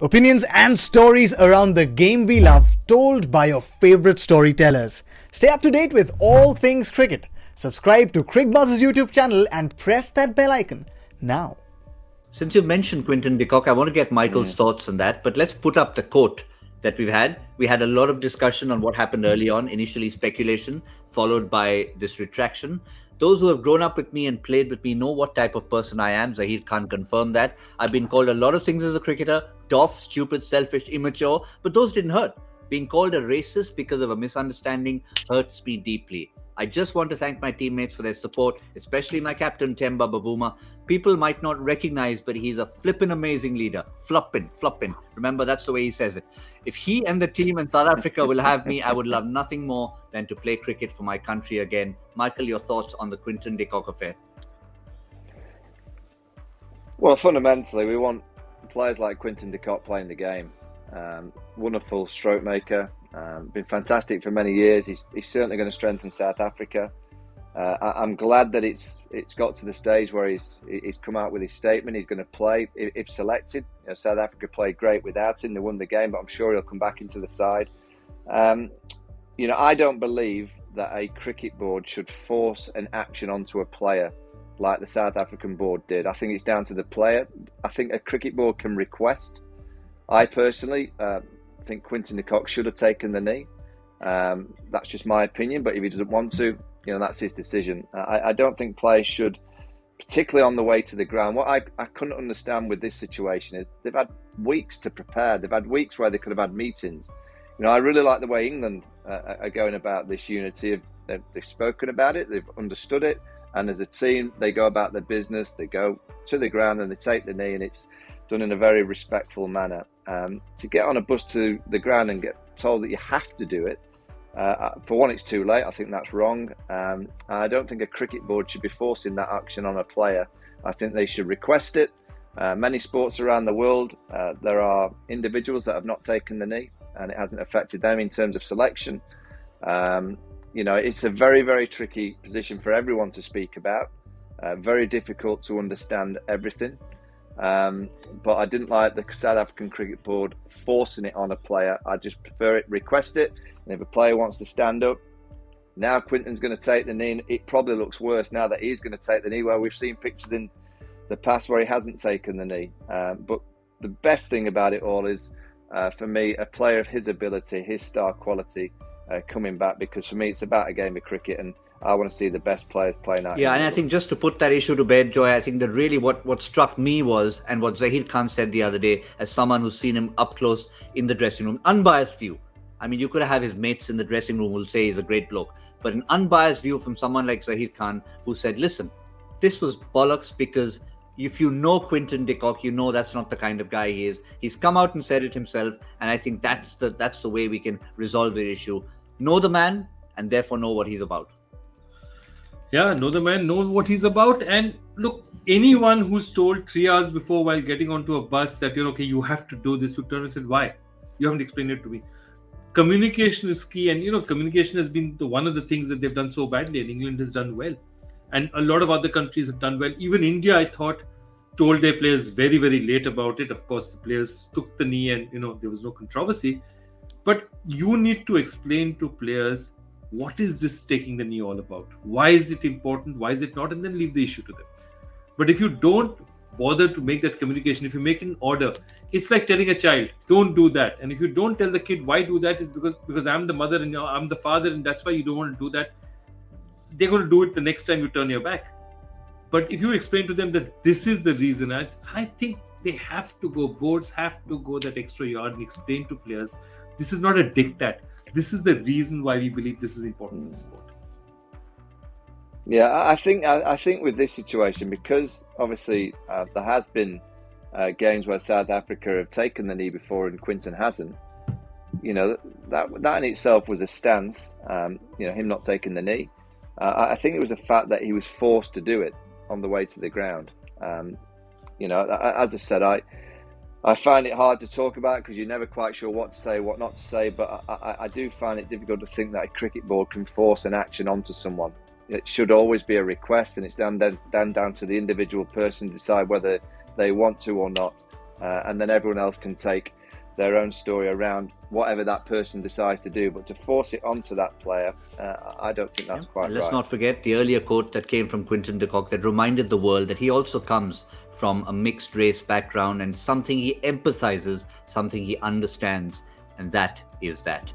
Opinions and stories around the game we love, told by your favorite storytellers. Stay up to date with all things cricket. Subscribe to Cricbuzz's YouTube channel and press that bell icon now. Since you mentioned Quinton de Kock, I want to get Michael's thoughts on that. But let's put up the quote that we've had. We had a lot of discussion on what happened early on, initially speculation, followed by this retraction. Those who have grown up with me and played with me know what type of person I am. Zahir can't confirm that. I've been called a lot of things as a cricketer: doff, stupid, selfish, immature, but those didn't hurt. Being called a racist because of a misunderstanding hurts me deeply. I just want to thank my teammates for their support, especially my captain, Temba Bavuma. People might not recognize, but he's a flippin' amazing leader. Floppin'. Remember, that's the way he says it. If he and the team in South Africa will have me, I would love nothing more than to play cricket for my country again. Michael, your thoughts on the Quinton de Kock affair? Well, fundamentally, we want players like Quinton de Kock playing the game. Wonderful stroke maker. Been fantastic for many years. He's certainly going to strengthen South Africa. I'm glad that it's got to the stage where he's come out with his statement. He's going to play if selected. South Africa played great without him. They won the game, but I'm sure he'll come back into the side. I don't believe that a cricket board should force an action onto a player like the South African board did. I think it's down to the player. I think a cricket board can request. I personally think Quinton de Kock should have taken the knee. That's just my opinion, but if he doesn't want to, that's his decision. I don't think players should, particularly on the way to the ground. What I couldn't understand with this situation is they've had weeks to prepare. They've had weeks where they could have had meetings. I really like the way England are going about this unity. They've spoken about it, they've understood it, and as a team, they go about their business. They go to the ground and they take the knee, and it's done in a very respectful manner. To get on a bus to the ground and get told that you have to do it, for one, it's too late. I think that's wrong. I don't think a cricket board should be forcing that action on a player. I think they should request it. Many sports around the world, there are individuals that have not taken the knee, and it hasn't affected them in terms of selection. It's a very, very tricky position for everyone to speak about. Very difficult to understand everything. But I didn't like the South African Cricket Board forcing it on a player. I just prefer it, request it, and if a player wants to stand up. Now Quinton's going to take the knee, and it probably looks worse now that he's going to take the knee, where we've seen pictures in the past where he hasn't taken the knee. But the best thing about it all is, for me, a player of his ability, his star quality, coming back, because for me it's about a game of cricket, and I want to see the best players playing out. Yeah, and I think just to put that issue to bed, Joy, I think that really what struck me was, and what Zahir Khan said the other day, as someone who's seen him up close in the dressing room, unbiased view. I mean, you could have his mates in the dressing room who'll say he's a great bloke, but an unbiased view from someone like Zahir Khan, who said, listen, this was bollocks, because if you know Quinton de Kock, you know that's not the kind of guy he is. He's come out and said it himself, and I think that's the way we can resolve the issue. Know the man, and therefore know what he's about. Yeah, know the man, know what he's about. And look, anyone who's told 3 hours before while getting onto a bus that you have to do this, you turn and said, why? You haven't explained it to me. Communication is key, and communication has been one of the things that they've done so badly, and England has done well. And a lot of other countries have done well. Even India, I thought, told their players very, very late about it. Of course, the players took the knee and, there was no controversy. But you need to explain to players, what is this taking the knee all about? Why is it important? Why is it not? And then leave the issue to them. But if you don't bother to make that communication, if you make it in order, it's like telling a child, don't do that. And if you don't tell the kid why do that, it's because I'm the mother and I'm the father, and that's why you don't want to do that. They're going to do it the next time you turn your back. But if you explain to them that this is the reason, I think they have to go, boards have to go that extra yard and explain to players, this is not a diktat. This is the reason why we believe this is important in the sport. Yeah, I think with this situation, because obviously there has been games where South Africa have taken the knee before and Quinton hasn't. That in itself was a stance. Him not taking the knee. I think it was a fact that he was forced to do it on the way to the ground. As I said, I find it hard to talk about because you're never quite sure what to say, what not to say. But I do find it difficult to think that a cricket board can force an action onto someone. It should always be a request, and it's down to the individual person to decide whether they want to or not. and then everyone else can take their own story around whatever that person decides to do. But to force it onto that player, I don't think that's quite Let's right. not forget the earlier quote that came from Quinton de Kock that reminded the world that he also comes from a mixed race background and something he empathizes, something he understands, and that is that.